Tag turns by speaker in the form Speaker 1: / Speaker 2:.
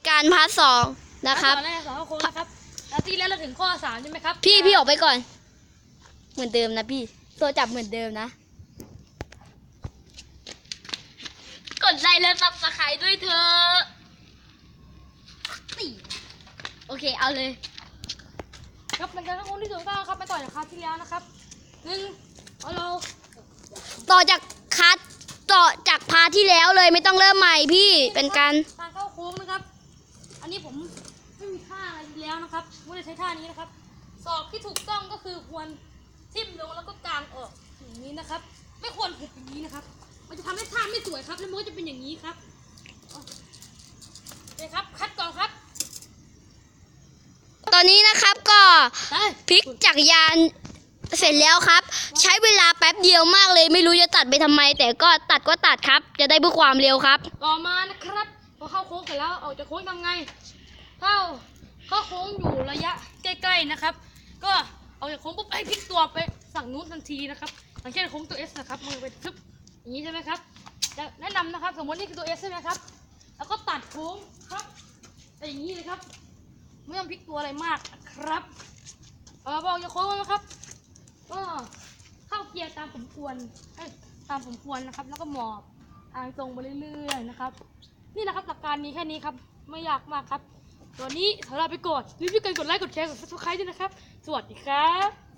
Speaker 1: การพาร์ทสองนะครับ
Speaker 2: ตอนแรก2 โค้งนะครับแล้วที่แล้วเราถึงข้อ3ใช่ไหมครับ
Speaker 1: พี่ออกไปก่อน เหมือนเดิมนะพี่ตัวจับเหมือนเดิมนะ กดไลค์และซับสไครต์ด้วยเถอะโอเคเอาเลย
Speaker 2: ครับเป็นการโค้งที่ถูกต้องครับมาต่อจากคราวที่แล้วนะครับเอาเรา
Speaker 1: ต่อจากพาร์ทที่แล้วเลยไม่ต้องเริ่มใหม่พี่เป็นการ
Speaker 2: การเข้าโค้งนะครับ อันนี้ผมไม่มีท่าอะไรแล้วนะครับไม่ได้ใช้ท่านี้นะครับศอกที่ถูกต้องก็คือควรทิ่มลงแล้วก็กางออกอย่างนี้นะครับ ไม่ควรหุบอย่างนี้นะครับ มันจะทำให้ท่าไม่สวยครับแล้วมันก็จะเป็นอย่างนี้ครับโอเคครับคัดก่อนครับ
Speaker 1: ตอนนี้นะครับก็
Speaker 2: ได้
Speaker 1: พลิกจักรยานเสร็จแล้วครับ ใช้เวลาแป๊บเดียวมากเลยไม่รู้จะตัดไปทำไม แต่ก็ตัดครับ จะได้เพื่อความเร็วครับ
Speaker 2: ต่อมานะครับพอเข้าโค้งเสร็จแล้วออกจากโค้งทำไงเข้าโค้งอยู่ระยะใกล้ๆนะครับ ก็ออกจากโค้งปุ๊บให้พลิกตัวไปฝั่งนู้นทันทีนะครับอย่างเช่นโค้งตัว S นะครับมือไปทึบอย่างนี้ใช่ไหมครับจะแนะนำนะครับสมมตินี่คือตัว S ใช่ไหมครับแล้วก็ตัดโค้งครับแต่อย่างนี้เลยครับไม่ต้องพลิกตัวอะไรมากนะครับพอออกจากโค้งแล้วนะครับก็เข้าเกียร์ตามสมควรนะครับ แล้วก็หมอบทางตรงไปเรื่อยๆนะครับนี่นะครับหลักการนี้แค่นี้ครับไม่ยากมากครับตัวนี้ขอลาไปก่อนรีบๆกันกดไลค์กดแชร์กด subscribe ด้วยนะครับสวัสดีครับ